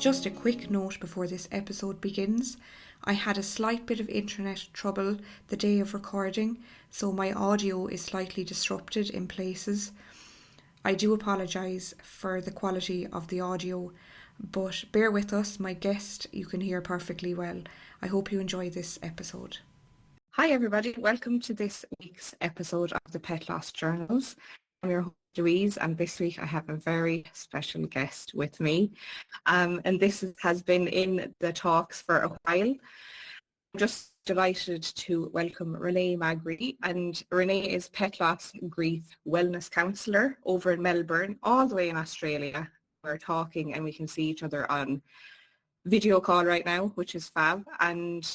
Just a quick note before this episode begins. I had a slight bit of internet trouble the day of recording, so my audio is slightly disrupted in places. I do apologise for the quality of the audio, but bear with us, my guest you can hear perfectly well. I hope you enjoy this episode. Hi everybody, welcome to this week's episode of the Pet Loss Journals. I'm your host Louise, and this week I have a very special guest with me. And this has been in the talks for a while. I'm just delighted to welcome Renee Magri, and Renee is Pet Loss Grief Wellness Counsellor over in Melbourne, all the way in Australia. We're talking and we can see each other on video call right now, which is fab. And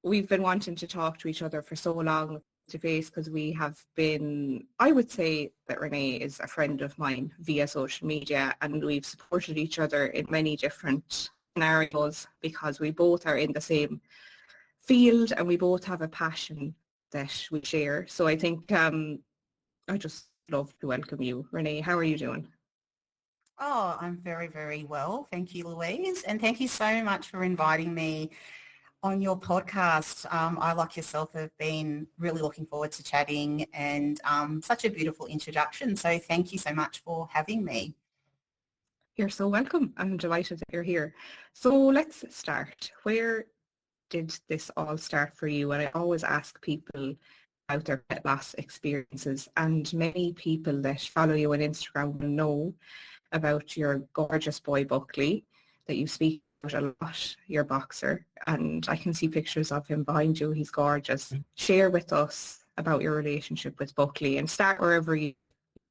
we've been wanting to talk to each other for so long to face, because we have been, I would say that Renee is a friend of mine via social media, and we've supported each other in many different scenarios because we both are in the same field and we both have a passion that we share. So I think I just love to welcome you. Renee, how are you doing? Oh, I'm very, very well. Thank you, Louise. And thank you so much for inviting me on your podcast. I, like yourself, have been really looking forward to chatting, and such a beautiful introduction. So thank you so much for having me. You're so welcome. I'm delighted that you're here. So let's start. Where did this all start for you? And I always ask people about their pet loss experiences, and many people that follow you on Instagram will know about your gorgeous boy Buckley that you speak about a lot, your boxer, and I can see pictures of him behind you. He's gorgeous. Share with us about your relationship with Buckley, and start wherever you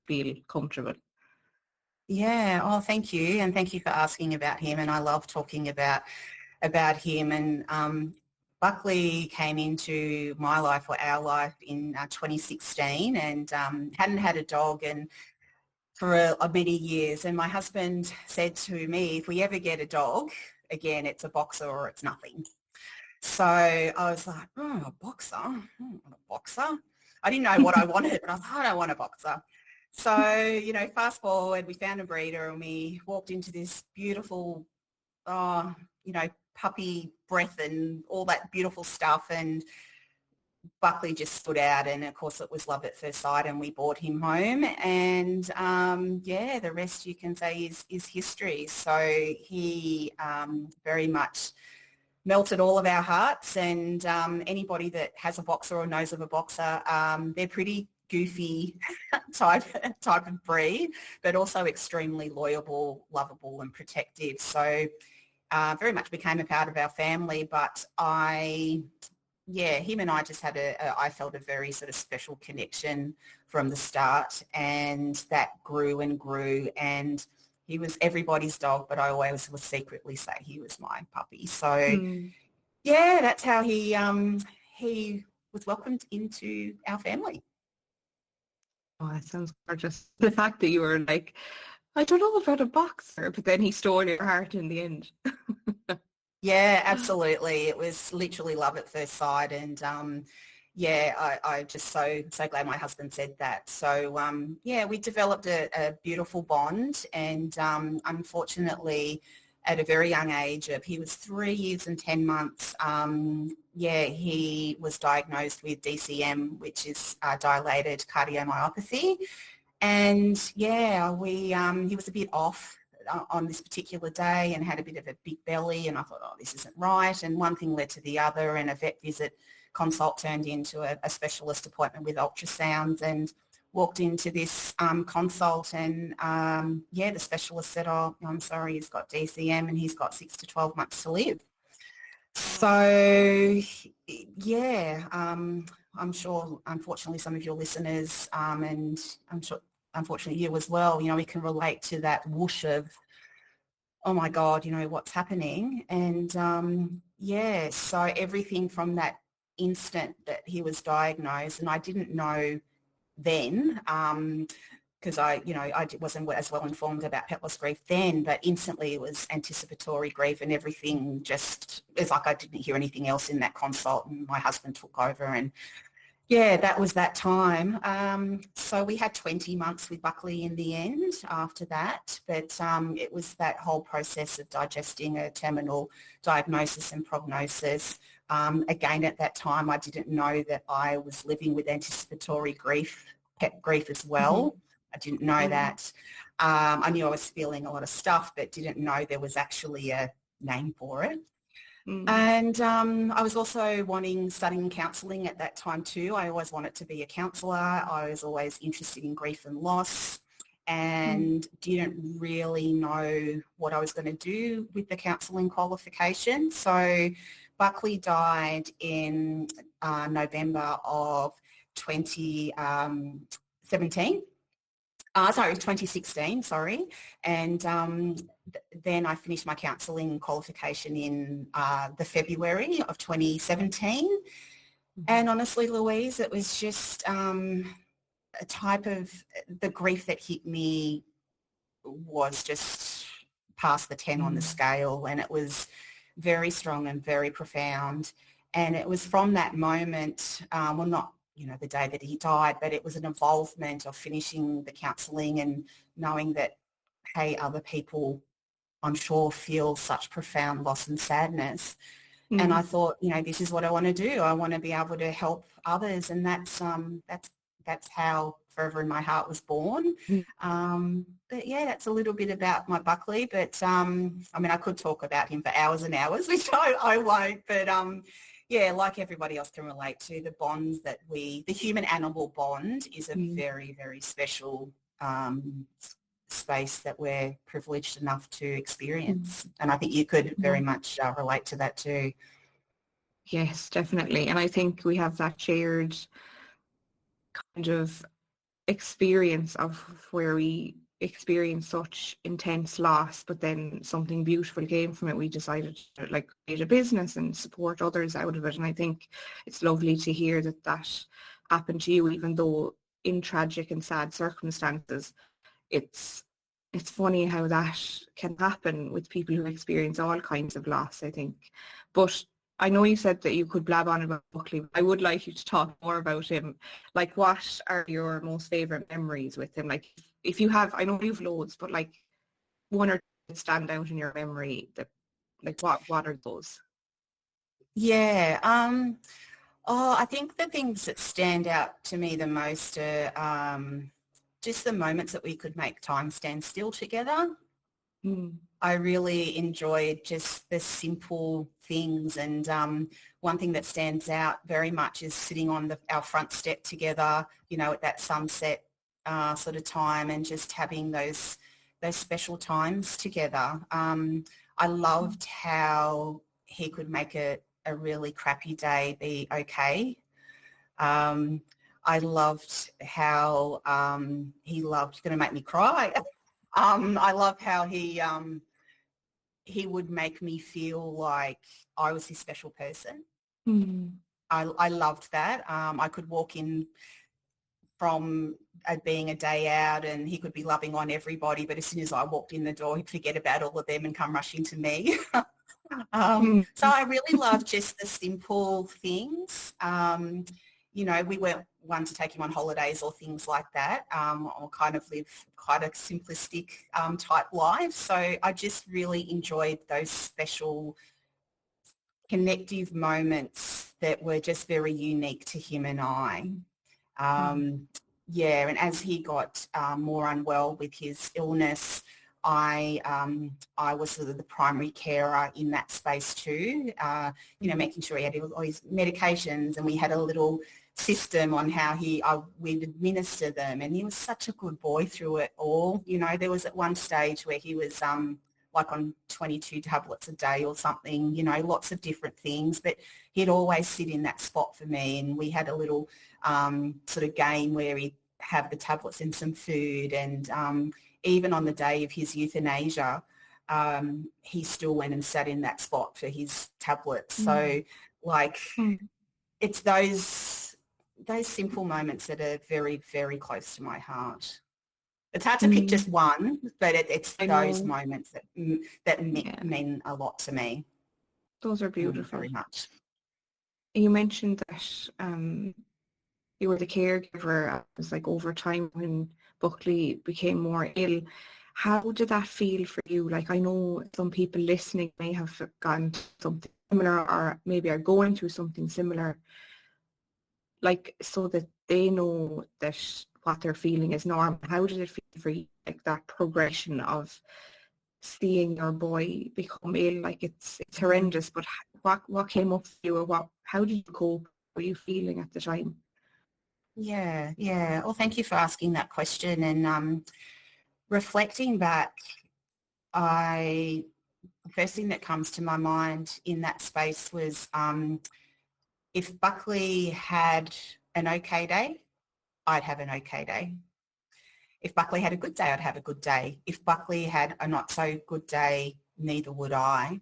feel comfortable. Yeah, oh, thank you. And thank you for asking about him. And I love talking about him. And Buckley came into my life, or our life, in 2016, and hadn't had a dog and for many years. And my husband said to me, if we ever get a dog, again, it's a boxer or it's nothing. So I was like, a boxer? A boxer? I didn't know what I wanted, but I was like, I don't want a boxer. So, fast forward, we found a breeder and we walked into this beautiful, puppy breath and all that beautiful stuff. And Buckley just stood out, and of course it was love at first sight, and we brought him home, and the rest you can say is history. So he very much melted all of our hearts, and anybody that has a boxer or knows of a boxer, they're pretty goofy type of breed, but also extremely loyal, lovable and protective. So very much became a part of our family, but him and I just had I felt a very sort of special connection from the start, and that grew and grew, and he was everybody's dog, but I always would secretly say he was my puppy. So that's how he was welcomed into our family. Oh, that sounds gorgeous. The fact that you were like, I don't know about a boxer, but then he stole your heart in the end. Yeah, absolutely. It was literally love at first sight, and I just so glad my husband said that. So we developed a beautiful bond, and unfortunately, at a very young age, he was 3 years and 10 months. He was diagnosed with DCM, which is dilated cardiomyopathy, and he was a bit off on this particular day and had a bit of a big belly, and I thought, oh, this isn't right, and one thing led to the other, and a vet visit consult turned into a specialist appointment with ultrasounds, and walked into this consult, and the specialist said, oh, I'm sorry, he's got DCM and he's got 6 to 12 months to live. So I'm sure unfortunately some of your listeners and I'm sure unfortunately you as well, we can relate to that whoosh of, oh my God, what's happening. And so everything from that instant that he was diagnosed, and I didn't know then because I wasn't as well informed about pet loss grief then, but instantly it was anticipatory grief, and everything just, it's like I didn't hear anything else in that consult, and my husband took over, and Yeah, that was that time. So we had 20 months with Buckley in the end after that, but it was that whole process of digesting a terminal diagnosis and prognosis. Again, at that time, I didn't know that I was living with anticipatory grief, pet grief as Mm-hmm. well. I didn't know Mm-hmm. that. I knew I was feeling a lot of stuff, but didn't know there was actually a name for it. And I was also studying counselling at that time too. I always wanted to be a counsellor. I was always interested in grief and loss and didn't really know what I was going to do with the counselling qualification. So Buckley died in November of 2017. Sorry, it was 2016, sorry. And then I finished my counselling qualification in the February of 2017. And honestly, Louise, it was just a type of, the grief that hit me was just past the 10 on the scale, and it was very strong and very profound. And it was from that moment, well, not the day that he died, but it was an involvement of finishing the counselling and knowing that, hey, other people, I'm sure, feel such profound loss and sadness. And I thought, this is what I want to do. I want to be able to help others, and that's how Forever in My Heart was born. But yeah, that's a little bit about my Buckley. But I mean, I could talk about him for hours and hours, which I won't. But yeah, like everybody else can relate to, the bonds that the human-animal bond is a very, very special space that we're privileged enough to experience. And I think you could very much relate to that too. Yes, definitely. And I think we have that shared kind of experience of where we experienced such intense loss, but then something beautiful came from it. We decided to create a business and support others out of it. And I think it's lovely to hear that happened to you, even though in tragic and sad circumstances. It's funny how that can happen with people who experience all kinds of loss, I think. But I know you said that you could blab on about Buckley. I would like you to talk more about him. Like, what are your most favourite memories with him? Like, if you have, I know you've loads, but like one or two that stand out in your memory, that, like, what are those? Yeah. I think the things that stand out to me the most are just the moments that we could make time stand still together. I really enjoyed just the simple things, and one thing that stands out very much is sitting on our front step together, at that sunset sort of time, and just having those special times together. I loved how he could make a really crappy day be okay. I loved how he loved, going to make me cry. I love how he would make me feel like I was his special person. I loved that. I could walk in from being a day out and he could be loving on everybody, but as soon as I walked in the door, he'd forget about all of them and come rushing to me. So I really love just the simple things. We weren't one to take him on holidays or things like that, or kind of live quite a simplistic type life. So I just really enjoyed those special connective moments that were just very unique to him and I. Yeah, and as he got more unwell with his illness, I was sort of the primary carer in that space too, making sure he had all his medications, and we had a little system on how we'd administer them, and he was such a good boy through it all. There was at one stage where he was like on 22 tablets a day or something, lots of different things, but he'd always sit in that spot for me, and we had a little sort of game where he'd have the tablets and some food, and even on the day of his euthanasia, he still went and sat in that spot for his tablets. So it's those simple moments that are very, very close to my heart. It's hard to pick just one, but it's those moments that mean a lot to me. Those are beautiful. Very much. You mentioned that you were the caregiver. It was like over time when Buckley became more ill. How did that feel for you? Like, I know some people listening may have gone through something similar, or maybe are going through something similar, like, so that they know that what they're feeling is normal. How did it feel for you, like that progression of seeing your boy become ill? Like, it's horrendous, but what came up for you, or how did you cope? What were you feeling at the time? Yeah, yeah. Well, thank you for asking that question. And reflecting back, the first thing that comes to my mind in that space was if Buckley had an okay day, I'd have an okay day. If Buckley had a good day, I'd have a good day. If Buckley had a not so good day, neither would I.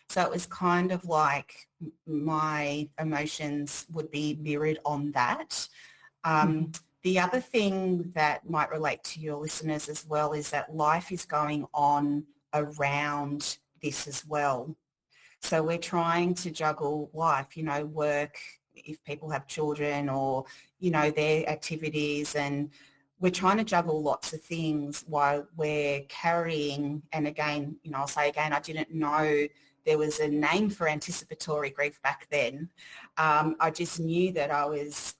So it was kind of like my emotions would be mirrored on that. The other thing that might relate to your listeners as well is that life is going on around this as well. So we're trying to juggle life, work, if people have children, or, their activities, and we're trying to juggle lots of things while we're carrying, and again, I'll say again, I didn't know there was a name for anticipatory grief back then. I just knew that I was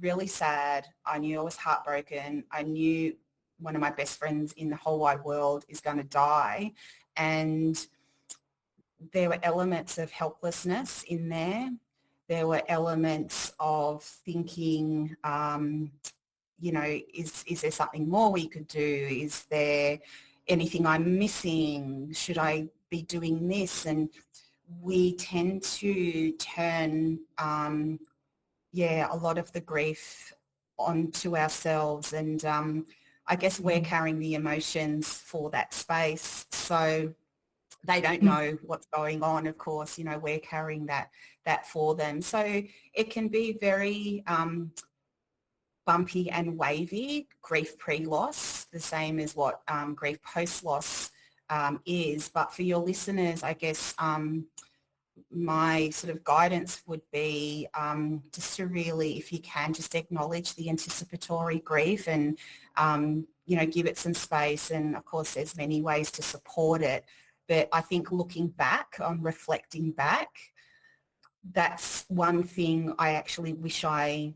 really sad. I knew I was heartbroken. I knew one of my best friends in the whole wide world is going to die. And there were elements of helplessness in there. There were elements of thinking, is there something more we could do? Is there anything I'm missing? Should I be doing this? And we tend to turn, a lot of the grief onto ourselves. And I guess we're carrying the emotions for that space. So they don't know what's going on, of course, we're carrying that for them. So it can be very bumpy and wavy, grief pre-loss, the same as what grief post-loss is. But for your listeners, I guess my sort of guidance would be just to really, if you can, just acknowledge the anticipatory grief and, give it some space. And of course, there's many ways to support it. But I think looking back, reflecting back, that's one thing I actually wish I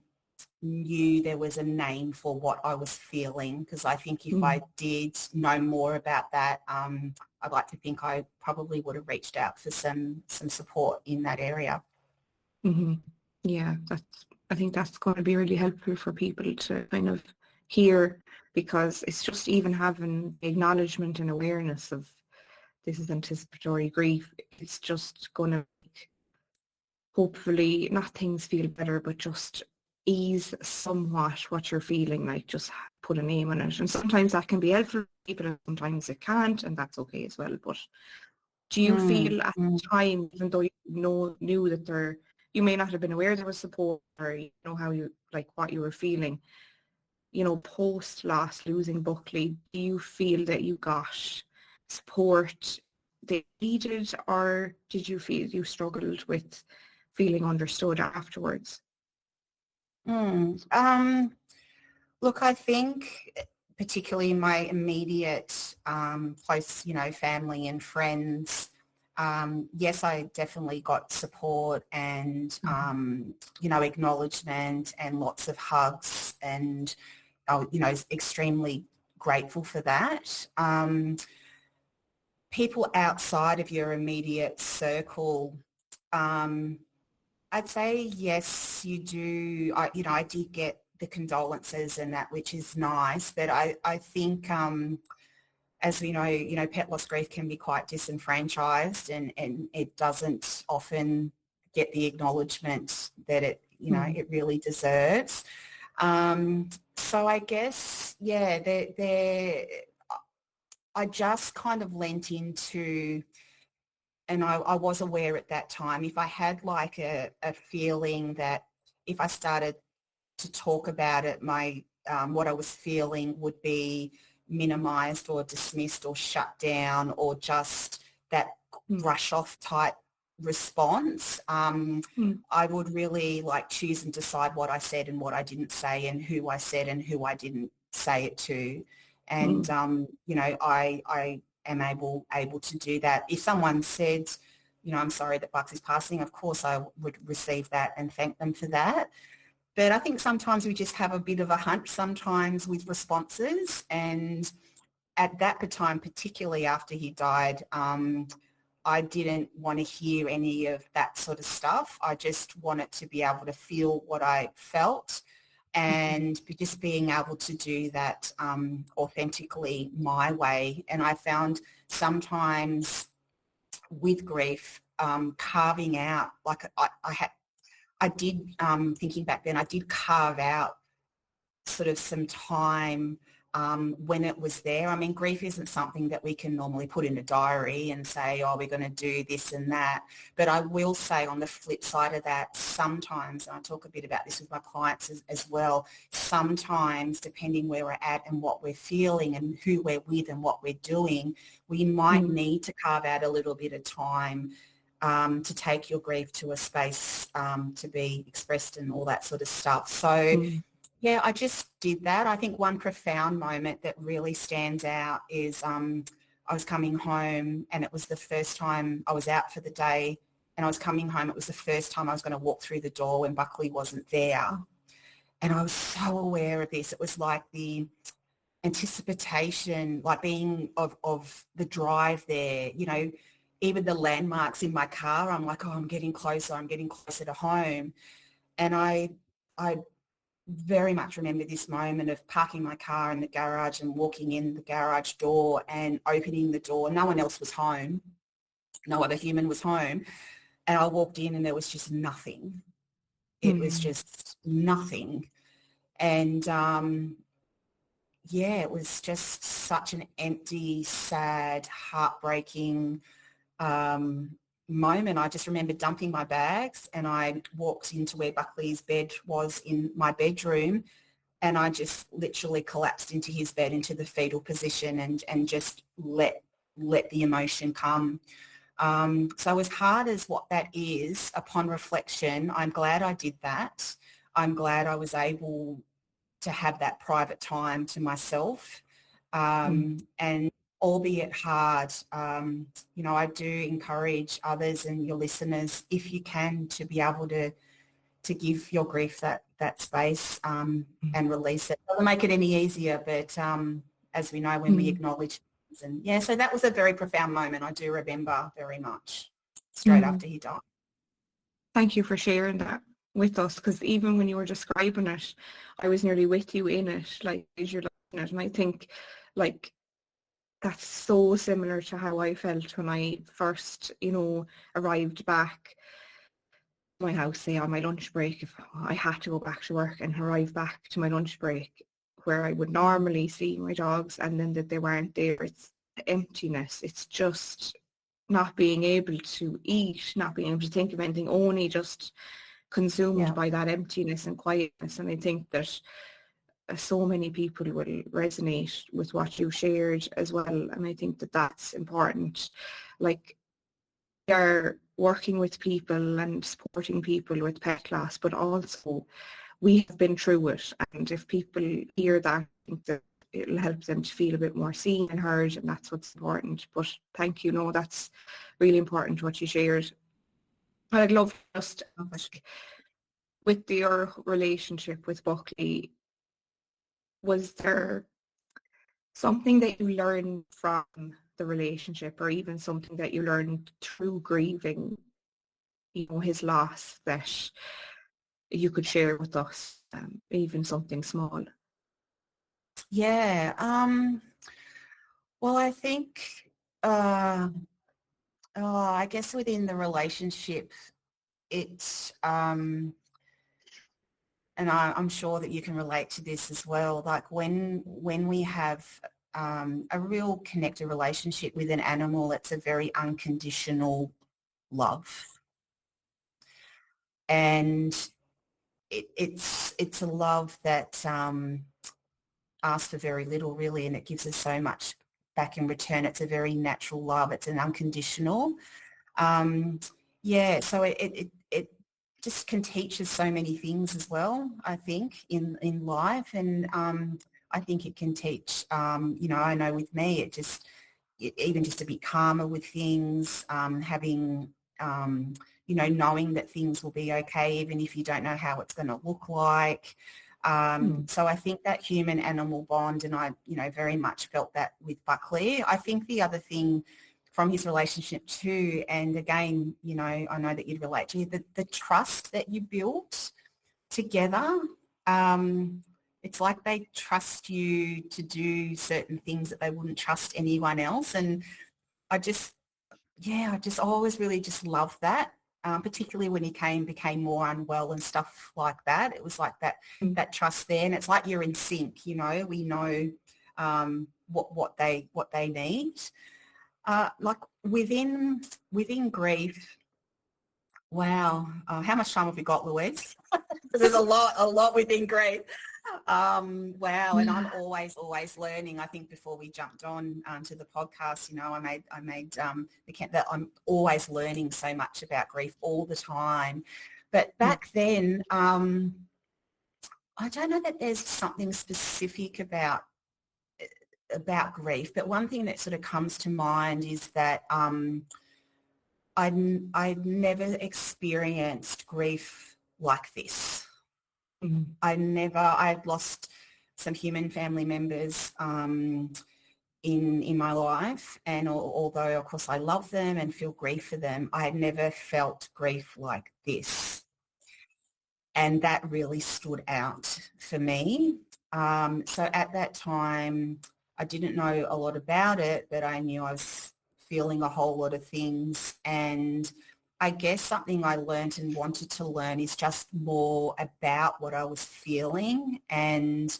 knew there was a name for what I was feeling, because I think if I did know more about that, I'd like to think I probably would have reached out for some support in that area. Mm-hmm. Yeah, I think that's going to be really helpful for people to kind of hear, because it's just even having acknowledgement and awareness of this is anticipatory grief. It's just going to make, hopefully, not things feel better, but just ease somewhat what you're feeling, like just put a name on it. And sometimes that can be helpful for people, and sometimes it can't, and that's okay as well. But do you feel at the time, even though you knew that you may not have been aware there was support, or you know how you, like, what you were feeling, post loss, losing Buckley, do you feel that you got support they needed, or did you feel you struggled with feeling understood afterwards? Look, I think particularly my immediate close, family and friends, yes, I definitely got support and, acknowledgement and lots of hugs, and, extremely grateful for that. People outside of your immediate circle, I'd say yes, you do. I did get the condolences and that, which is nice. But I think, as we know, pet loss grief can be quite disenfranchised, and it doesn't often get the acknowledgement that it, it really deserves. So I guess, I just kind of lent into, and I was aware at that time, if I had like a feeling that if I started to talk about it, my what I was feeling would be minimised or dismissed or shut down, or just that brush off type response. I would really like choose and decide what I said and what I didn't say, and who I said and who I didn't say it to. And, you know, I am able to do that. If someone said, you know, I'm sorry that Bucks is passing, of course I would receive that and thank them for that. But I think sometimes we just have a bit of a hunch sometimes with responses. And at that time, particularly after he died, I didn't want to hear any of that sort of stuff. I just wanted to be able to feel what I felt, and just being able to do that authentically my way. And I found sometimes with grief, carving out, like I did, thinking back then, I did carve out sort of some time when it was there. I mean, grief isn't something that we can normally put in a diary and say, oh, we're going to do this and that. But I will say on the flip side of that, sometimes, and I talk a bit about this with my clients as well, sometimes depending where we're at and what we're feeling and who we're with and what we're doing, we might need to carve out a little bit of time to take your grief to a space to be expressed and all that sort of stuff. So yeah, I just did that. I think one profound moment that really stands out is I was coming home, and it was the first time I was out for the day, and I was coming home. It was the first time I was going to walk through the door when Buckley wasn't there. And I was so aware of this. It was like the anticipation, like being of the drive there, you know, even the landmarks in my car. I'm like, oh, I'm getting closer to home. And I very much remember this moment of parking my car in the garage and walking in the garage door and opening the door. No one else was home. No other human was home. And I walked in and there was just nothing. It was just nothing. And yeah, it was just such an empty, sad, heartbreaking moment. I just remember dumping my bags, and I walked into where Buckley's bed was in my bedroom, and I just literally collapsed into his bed, into the fetal position, and just let the emotion come. So as hard as what that is, upon reflection, I'm glad I did that. I'm glad I was able to have that private time to myself, and albeit hard, you know, I do encourage others and your listeners, if you can, to be able to give your grief that space and release it. It doesn't make it any easier, but as we know, when we acknowledge things, and yeah, so that was a very profound moment. I do remember very much straight after he died. Thank you for sharing that with us, because even when you were describing it, I was nearly with you in it, like as you're looking at it, and I think like that's so similar to how I felt when I first, you know, arrived back to my house, say on my lunch break, if I had to go back to work, and arrive back to my lunch break where I would normally see my dogs, and then that they weren't there. It's emptiness. It's just not being able to eat, not being able to think of anything, only just consumed by that emptiness and quietness. And I think that so many people will resonate with what you shared as well, and I think that that's important. Like, we are working with people and supporting people with pet loss, but also we have been through it, and if people hear that, I think that it'll help them to feel a bit more seen and heard, and that's what's important. But thank you, no, that's really important what you shared. I'd love just to ask, with your relationship with Buckley, was there something that you learned from the relationship, or even something that you learned through grieving, you know, his loss, that you could share with us, even something small? Yeah. Well, I think, I guess within the relationship, it's, and I'm sure that you can relate to this as well, like when we have a real connected relationship with an animal, it's a very unconditional love. And it's a love that asks for very little, really, and it gives us so much back in return. It's a very natural love. It's an unconditional. Yeah, so it just can teach us so many things as well, I think, in life. And I think it can teach, I know with me, even just to be calmer with things, having, knowing that things will be okay, even if you don't know how it's going to look like. So I think that human-animal bond, and I, very much felt that with Buckley. I think the other thing from his relationship too, and again, I know that you'd relate to, the trust that you built together. It's like they trust you to do certain things that they wouldn't trust anyone else. And I just always really just loved that, particularly when he became more unwell and stuff like that. It was like that trust there, and it's like you're in sync. We know what they need. Like within grief. Wow, how much time have we got, Louise? Because there's a lot within grief. Wow, and I'm always learning. I think before we jumped on to the podcast, I made that I'm always learning so much about grief all the time. But back then, I don't know that there's something specific about grief, but one thing that sort of comes to mind is that I'd never experienced grief like this. I'd lost some human family members in my life, and although of course I love them and feel grief for them, I had never felt grief like this, and that really stood out for me. So at that time, I didn't know a lot about it, but I knew I was feeling a whole lot of things. And I guess something I learned and wanted to learn is just more about what I was feeling and,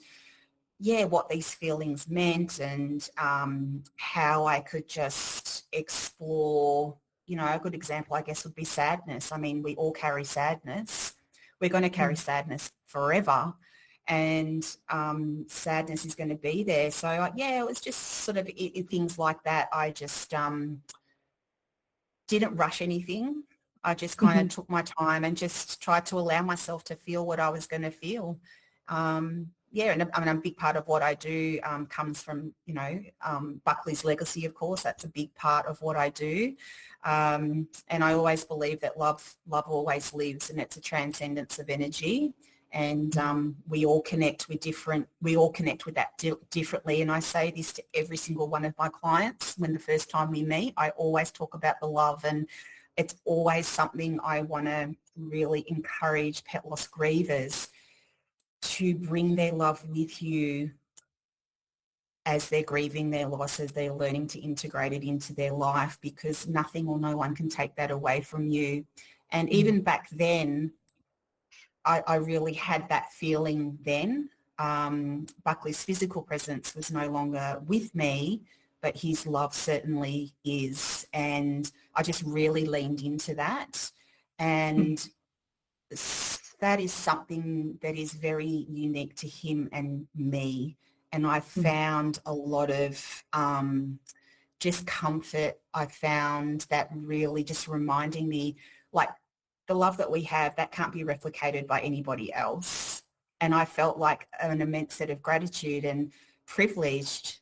what these feelings meant, and how I could just explore, a good example, I guess, would be sadness. I mean, we all carry sadness. We're going to carry sadness forever. And sadness is going to be there. So it was just sort of things like that. I just didn't rush anything. I just kind of took my time and just tried to allow myself to feel what I was going to feel. And I mean, a big part of what I do comes from, Buckley's legacy, of course. That's a big part of what I do. And I always believe that love always lives, and it's a transcendence of energy. And we all connect with that differently. And I say this to every single one of my clients when the first time we meet. I always talk about the love, and it's always something I want to really encourage pet loss grievers to bring their love with you as they're grieving their loss, as they're learning to integrate it into their life, because nothing or no one can take that away from you. And even back then, I really had that feeling then. Buckley's physical presence was no longer with me, but his love certainly is. And I just really leaned into that. And that is something that is very unique to him and me. And I found a lot of just comfort. I found that really just reminding me, like, the love that we have, that can't be replicated by anybody else. And I felt like an immense set of gratitude and privileged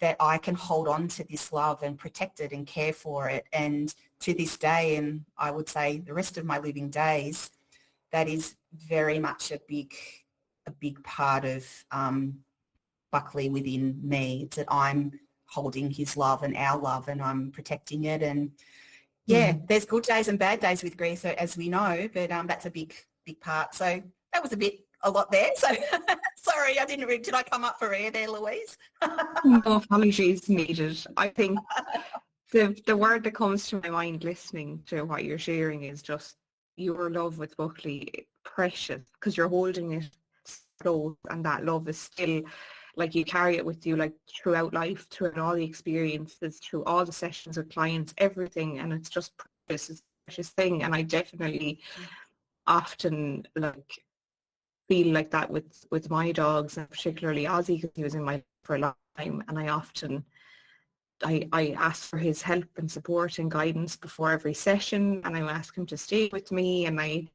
that I can hold on to this love and protect it and care for it. And to this day, and I would say the rest of my living days, that is very much a big part of Buckley within me. It's that I'm holding his love and our love, and I'm protecting it. And there's good days and bad days with grief, as we know, but that's a big part. So that was a lot there. So sorry, did I come up for air there, Louise? No apologies needed. I think the word that comes to my mind listening to what you're sharing is just your love with Buckley, precious, because you're holding it close, and that love is still, like, you carry it with you, like, throughout life, throughout all the experiences, through all the sessions with clients, everything, and it's just precious. It's a precious thing. And I definitely often, like, feel like that with my dogs, and particularly Ozzy, because he was in my life for a long time, and I often I ask for his help and support and guidance before every session, and I ask him to stay with me, and I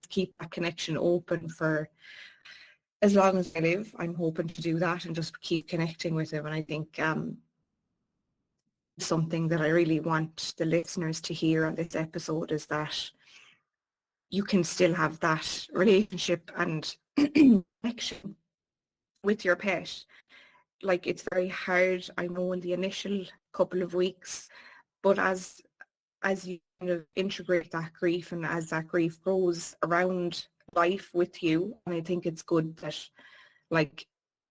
keep that connection open for as long as I live. I'm hoping to do that and just keep connecting with him. And I think something that I really want the listeners to hear on this episode is that you can still have that relationship and connection with your pet. Like, it's very hard, I know, in the initial couple of weeks, but as you kind of integrate that grief and as that grief grows around life with you, and I think it's good that, like,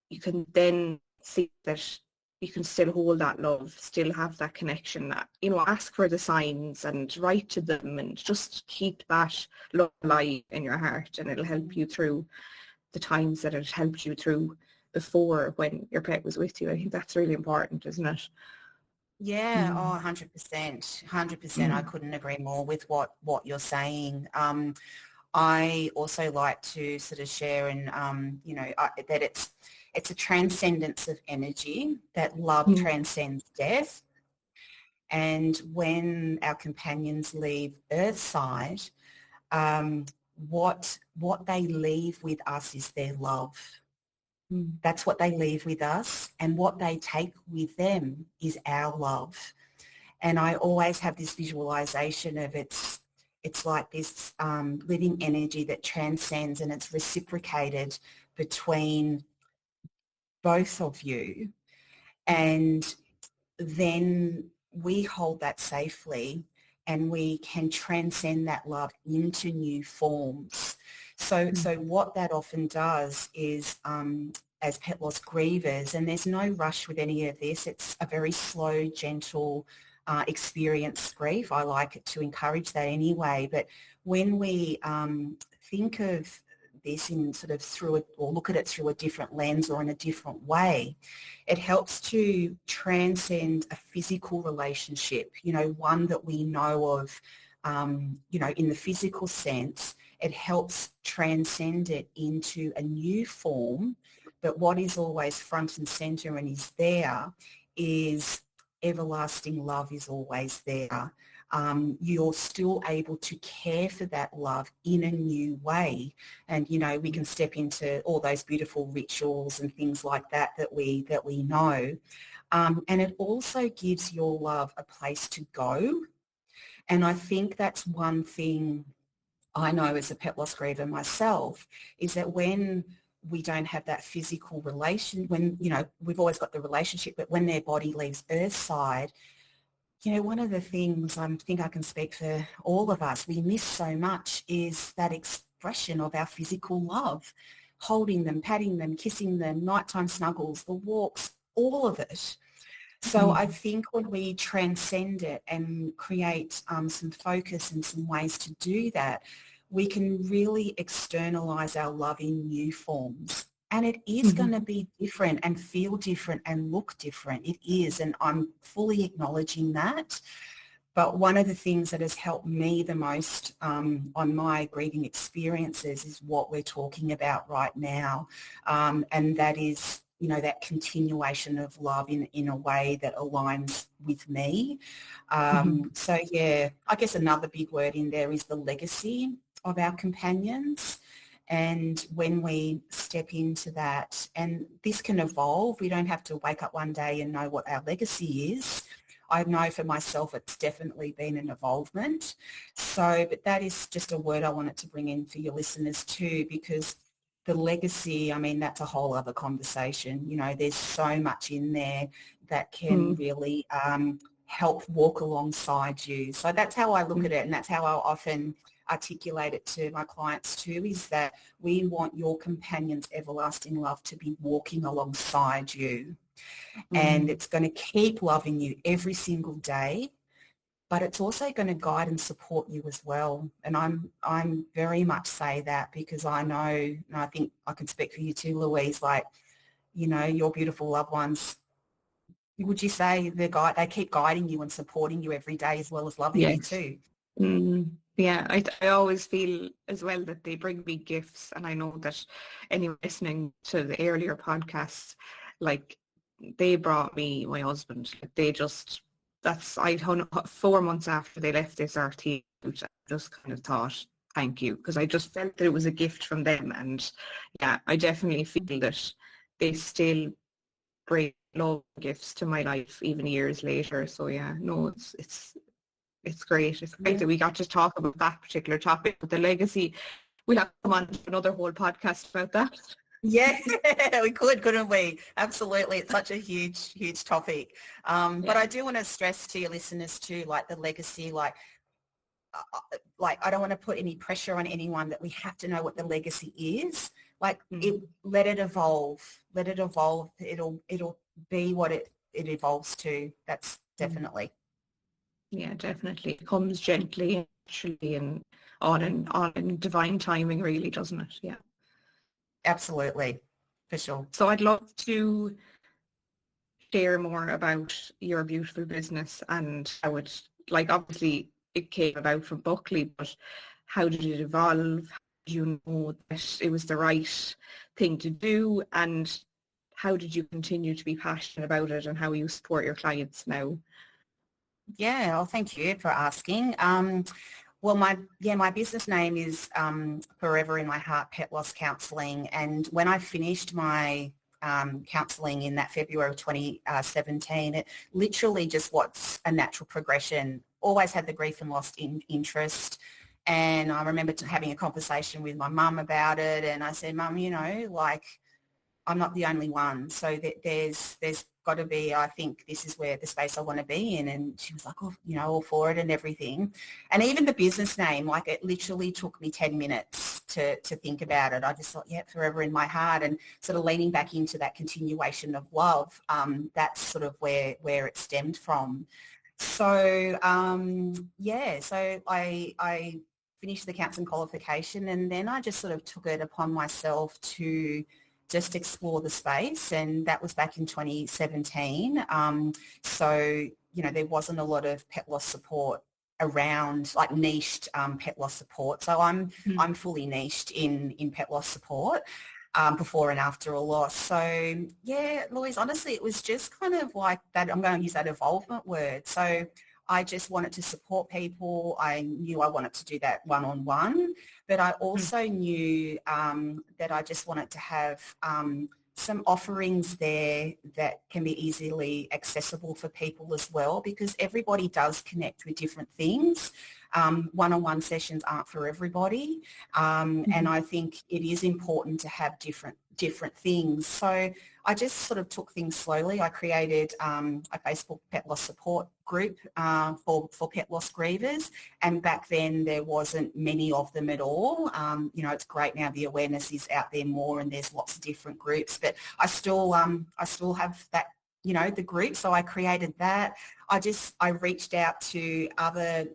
you can then see that you can still hold that love, still have that connection, that, you know, ask for the signs and write to them and just keep that love alive in your heart, and it'll help you through the times that it helped you through before when your pet was with you. I think that's really important, isn't it? Yeah, 100%. 100%. I couldn't agree more with what you're saying. I also like to sort of share and, that it's a transcendence of energy, that love transcends death. And when our companions leave Earthside, what they leave with us is their love. That's what they leave with us, and what they take with them is our love. And I always have this visualization of it's like this living energy that transcends, and it's reciprocated between both of you. And then we hold that safely, and we can transcend that love into new forms. So what that often does is, as pet loss grievers, and there's no rush with any of this, it's a very slow, gentle experience grief. I like it to encourage that anyway. But when we think of this in sort of through it, or look at it through a different lens or in a different way, it helps to transcend a physical relationship, one that we know of, in the physical sense. It helps transcend it into a new form. But what is always front and center and is there is everlasting love is always there. You're still able to care for that love in a new way. And, we can step into all those beautiful rituals and things like that we know. And it also gives your love a place to go. And I think that's one thing I know as a pet loss griever myself, is that when we don't have that physical relation, when, we've always got the relationship, but when their body leaves Earthside, one of the things I think I can speak for all of us, we miss so much is that expression of our physical love, holding them, patting them, kissing them, nighttime snuggles, the walks, all of it. So I think when we transcend it and create some focus and some ways to do that, we can really externalize our love in new forms. And it is going to be different and feel different and look different. It is, and I'm fully acknowledging that. But one of the things that has helped me the most on my grieving experiences is what we're talking about right now. And that is, that continuation of love in a way that aligns with me. So, yeah, I guess another big word in there is the legacy of our companions. And when we step into that, and this can evolve, we don't have to wake up one day and know what our legacy is. I know for myself it's definitely been an evolvement. So, but that is just a word I wanted to bring in for your listeners too, because the legacy, I mean, that's a whole other conversation. There's so much in there that can really help walk alongside you. So that's how I look at it, and that's how I often articulate it to my clients too, is that we want your companion's everlasting love to be walking alongside you. And it's going to keep loving you every single day, but it's also going to guide and support you as well. And I'm very much say that because I know, and I think I can speak for you too, Louise, like, your beautiful loved ones, would you say they keep guiding you and supporting you every day as well as loving you too? Yeah, I always feel as well that they bring me gifts, and I know that anyone listening to the earlier podcasts, like, they brought me my husband. They just, I 4 months after they left this earth, I just kind of thought, thank you, because I just felt that it was a gift from them. And yeah, I definitely feel that they still bring love gifts to my life even years later. So yeah, no, it's great. It's great that we got to talk about that particular topic, but the legacy, we'll have to come on to another whole podcast about that. Yeah, we could, couldn't we? Absolutely. It's such a huge topic. But I do want to stress to your listeners too, like the legacy, like I don't want to put any pressure on anyone that we have to know what the legacy is. Like let it evolve. Let it evolve. It'll be what it evolves to. That's definitely. Yeah, definitely. It comes gently and naturally and on in divine timing, really, doesn't it? Yeah. Absolutely, for sure. So I'd love to share more about your beautiful business and how it, like, obviously it came about from Buckley, but how did it evolve? How did you know that it was the right thing to do? And how did you continue to be passionate about it, and how you support your clients now? Yeah, well, thank you for asking. Well, my business name is Forever in My Heart Pet Loss Counselling, and when I finished my counselling in that February of 2017, it literally just was a natural progression. Always had the grief and loss interest, and I remember having a conversation with my mum about it, and I said, Mum, like, I'm not the only one, so there's got to be, I think this is where the space I want to be in. And she was like, oh, all for it and everything. And even the business name, like, it literally took me 10 minutes to think about it. I just thought, yeah, Forever in My Heart, and sort of leaning back into that continuation of love. That's sort of where it stemmed from. So, so I finished the counselling qualification, and then I just sort of took it upon myself to just explore the space, and that was back in 2017. So, there wasn't a lot of pet loss support around, like niched pet loss support. So I'm fully niched in pet loss support before and after a loss. So yeah, Louise, honestly, it was just kind of like that. I'm going to use that evolvement word. So I just wanted to support people. I knew I wanted to do that one-on-one, but I also knew that I just wanted to have some offerings there that can be easily accessible for people as well, because everybody does connect with different things. One-on-one sessions aren't for everybody, and I think it is important to have different things. So I just sort of took things slowly. I created a Facebook pet loss support group for pet loss grievers, and back then there wasn't many of them at all. It's great now, the awareness is out there more, and there's lots of different groups, but I still have that, the group. So I created that. I reached out to other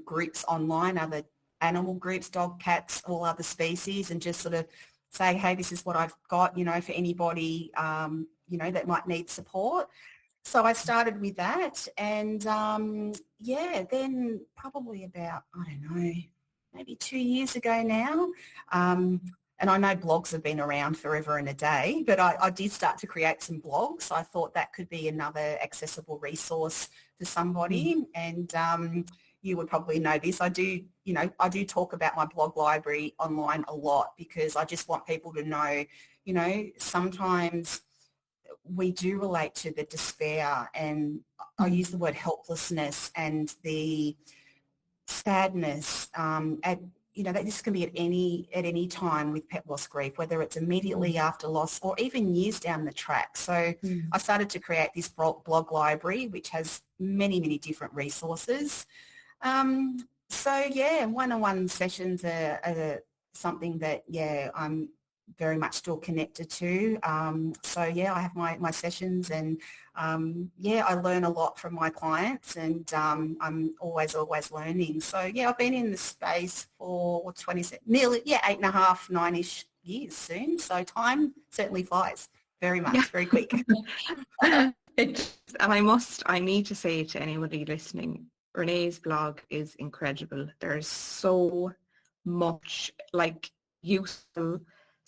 groups online, other animal groups, dog, cats, all other species, and just sort of say, hey, this is what I've got, for anybody, that might need support. So I started with that, and then probably about, I don't know, maybe 2 years ago now, and I know blogs have been around forever and a day, but I did start to create some blogs. I thought that could be another accessible resource for somebody, and you would probably know this. I do talk about my blog library online a lot, because I just want people to know, sometimes we do relate to the despair, and I use the word helplessness and the sadness. That this can be at any time with pet loss grief, whether it's immediately after loss or even years down the track. So I started to create this blog library, which has many, many different resources. One-on-one sessions are something that, I'm very much still connected to. I have my sessions, and I learn a lot from my clients, and I'm always learning. So I've been in the space for 8.5, 9-ish years soon. So time certainly flies very much, very quick. And I need to say to anybody listening, Renee's blog is incredible. There's so much useful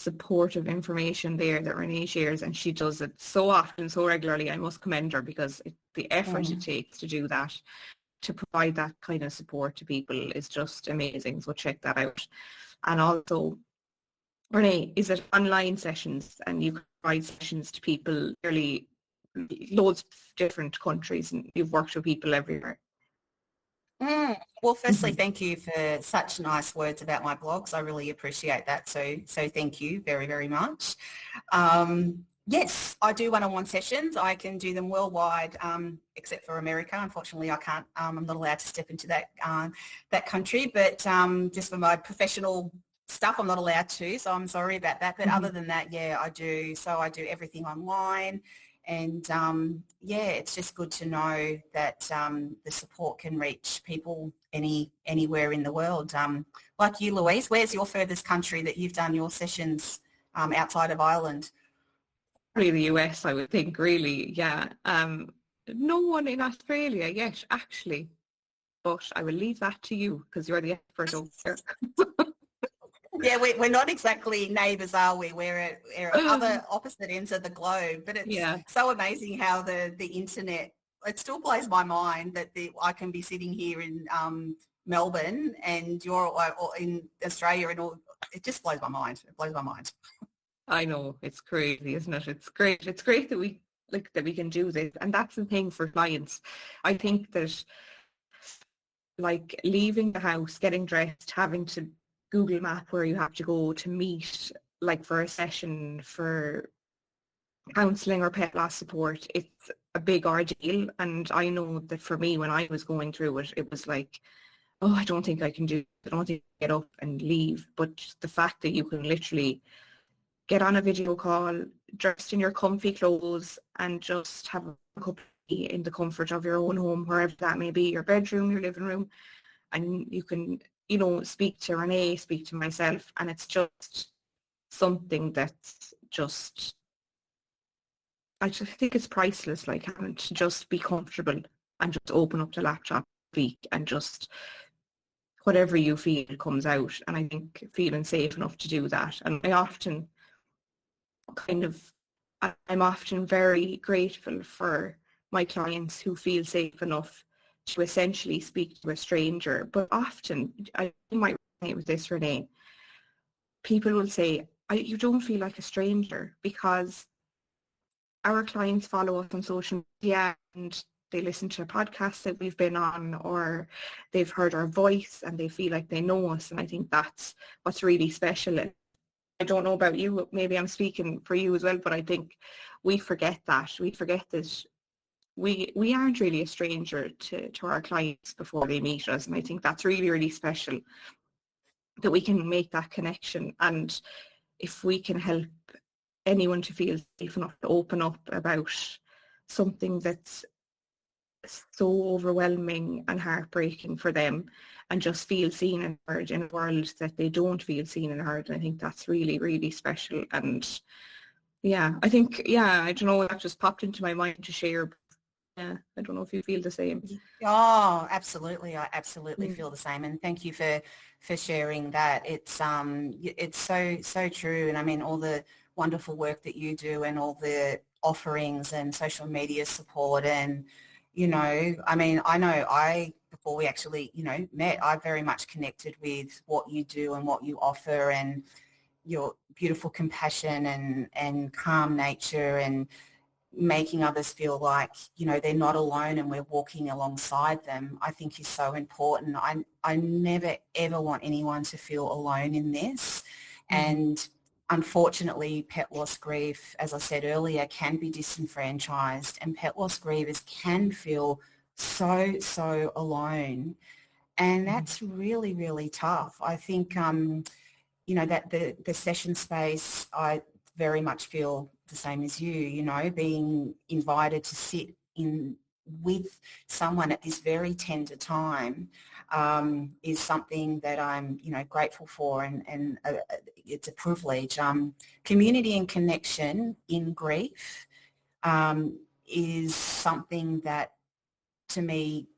supportive information there that Renee shares, and she does it so often, so regularly. I must commend her because the effort it takes to do that, to provide that kind of support to people, is just amazing. So check that out. And also, Renee, is it online sessions, and you can provide sessions to people nearly loads of different countries, and you've worked with people everywhere? Well, firstly, thank you for such nice words about my blogs. I really appreciate that. So thank you very, very much. Yes, I do one-on-one sessions. I can do them worldwide, except for America. Unfortunately, I can't. I'm not allowed to step into that country. But just for my professional stuff, I'm not allowed to. So I'm sorry about that. But other than that, yeah, I do. So I do everything online. And yeah, it's just good to know that the support can reach people anywhere in the world. Like you, Louise, where's your furthest country that you've done your sessions outside of Ireland? Probably the US, I would think, really, yeah. No one in Australia yet, actually, but I will leave that to you because you're the expert over there. Yeah, we're not exactly neighbours, are we? We're at other opposite ends of the globe. But it's so amazing how the internet, it still blows my mind that I can be sitting here in Melbourne and you're or in Australia, and all. It just blows my mind. It blows my mind. I know, it's crazy, isn't it? It's great. It's great that we can do this. And that's the thing for clients. I think that like leaving the house, getting dressed, having to Google Map where you have to go to meet, like for a session for counselling or pet loss support, it's a big ordeal. And I know that for me, when I was going through it, it was like, oh, I don't think I can do it. I don't think I can get up and leave. But the fact that you can literally get on a video call, dressed in your comfy clothes, and just have a cup of tea in the comfort of your own home, wherever that may be, your bedroom, your living room, and you can, you know, speak to Renee, speak to myself, and it's just something that's just, I just think it's priceless, like having to just be comfortable and just open up the laptop, speak, and just whatever you feel comes out. And I think feeling safe enough to do that. And I'm often very grateful for my clients who feel safe enough to essentially speak to a stranger. But often, I might resonate with this, Renee, people will say, you don't feel like a stranger, because our clients follow us on social media and they listen to podcasts that we've been on, or they've heard our voice and they feel like they know us. And I think that's what's really special. I don't know about you, maybe I'm speaking for you as well, but I think we forget that. We forget that we aren't really a stranger to our clients before they meet us. And I think that's really, really special that we can make that connection. And if we can help anyone to feel safe enough to open up about something that's so overwhelming and heartbreaking for them, and just feel seen and heard in a world that they don't feel seen and heard. And I think that's really, really special. And yeah, I think, I don't know, that just popped into my mind to share. Yeah, I don't know if you feel the same. Oh, absolutely. I absolutely feel the same. And thank you for sharing that. It's so true. And I mean, all the wonderful work that you do and all the offerings and social media support, and, you know, I mean, before we actually, you know, met, I very much connected with what you do and what you offer, and your beautiful compassion and calm nature, and making others feel like, you know, they're not alone and we're walking alongside them, I think is so important. I never, ever want anyone to feel alone in this. And unfortunately, pet loss grief, as I said earlier, can be disenfranchised, and pet loss grievers can feel so alone. And that's really, really tough. I think, you know, that the session space, I very much feel the same as you know, being invited to sit in with someone at this very tender time is something that I'm, you know, grateful for, and it's a privilege. Community and connection in grief is something that, to me,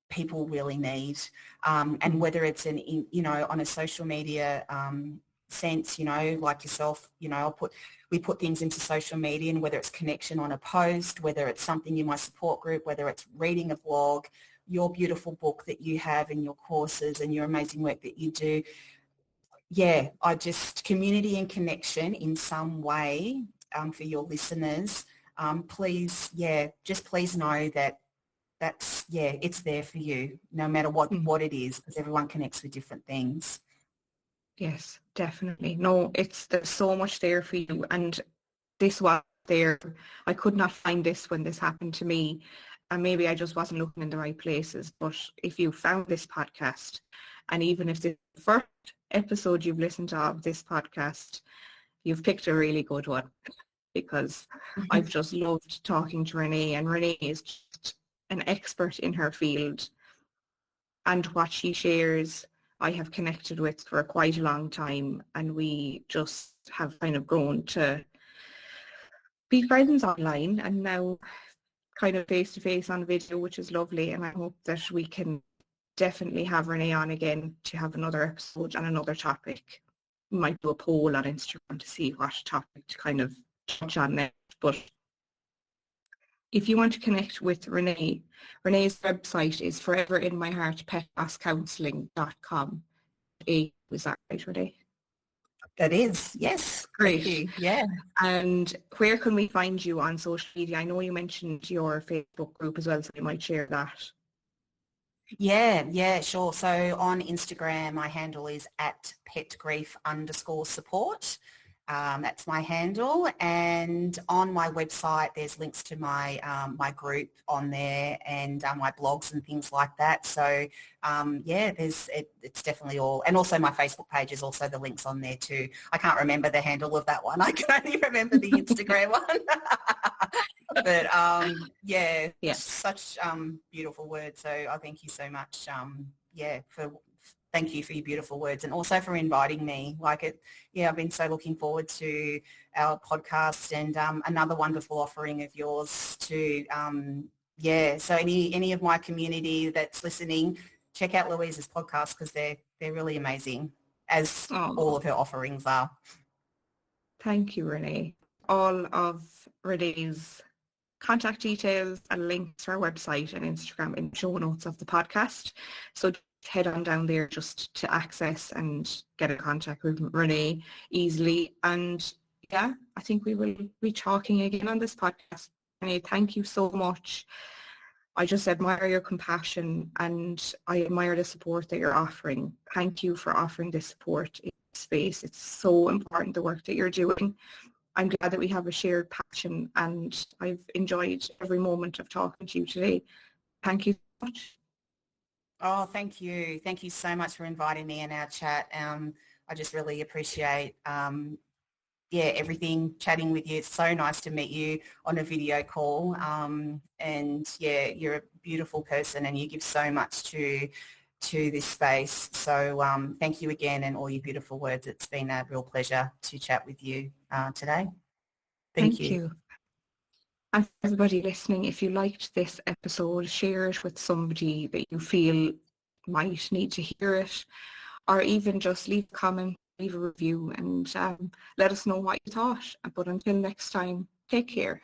people really need. And whether it's you know, on a social media sense, like yourself, we put things into social media, and whether it's connection on a post, whether it's something in my support group, whether it's reading a blog, your beautiful book that you have and your courses and your amazing work that you do. Yeah, community and connection in some way for your listeners. Please know that it's there for you, no matter what it is, because everyone connects with different things. Yes, definitely. No, there's so much there for you, and this was there. I could not find this when this happened to me, and maybe I just wasn't looking in the right places. But if you found this podcast, and even if this is the first episode you've listened to of this podcast, you've picked a really good one, because I've just loved talking to Renee, and Renee is just an expert in her field, and what she shares I have connected with for quite a long time, and we just have kind of grown to be friends online, and now kind of face to face on video, which is lovely. And I hope that we can definitely have Renee on again to have another episode on another topic. We might do a poll on Instagram to see what topic to kind of touch on next. But if you want to connect with Renee, Renee's website is foreverinmyheartpetlosscounselling.com. Is that right, Renee? That is, yes. Great. Thank you. Yeah. And where can we find you on social media? I know you mentioned your Facebook group as well, so you might share that. Yeah, sure. So on Instagram, my handle is @petgrief_support. That's my handle, and on my website there's links to my my group on there, and my blogs and things like that. So it's definitely all, and also my Facebook page is also the links on there too. I can't remember the handle of that one. I can only remember the Instagram one. But such beautiful words. So I thank you so much. Thank you for your beautiful words, and also for inviting me. I've been so looking forward to our podcast, and another wonderful offering of yours too. So any of my community that's listening, check out Louise's podcast, because they're really amazing, as all of her offerings are. Thank you, Renee. All of Renee's contact details and links to our website and Instagram in the show notes of the podcast. So head on down there just to access and get in contact with Renee easily. And I think we will be talking again on this podcast. Renee, thank you so much. I just admire your compassion, and I admire the support that you're offering. Thank you for offering this support in space. It's so important, the work that you're doing. I'm glad that we have a shared passion, and I've enjoyed every moment of talking to you today. Thank you so much. Oh, thank you. Thank you so much for inviting me in our chat. I just really appreciate, everything, chatting with you. It's so nice to meet you on a video call. You're a beautiful person, and you give so much to this space. So thank you again, and all your beautiful words. It's been a real pleasure to chat with you today. Thank you. And for everybody listening, if you liked this episode, share it with somebody that you feel might need to hear it, or even just leave a comment, leave a review, and let us know what you thought. But until next time, take care.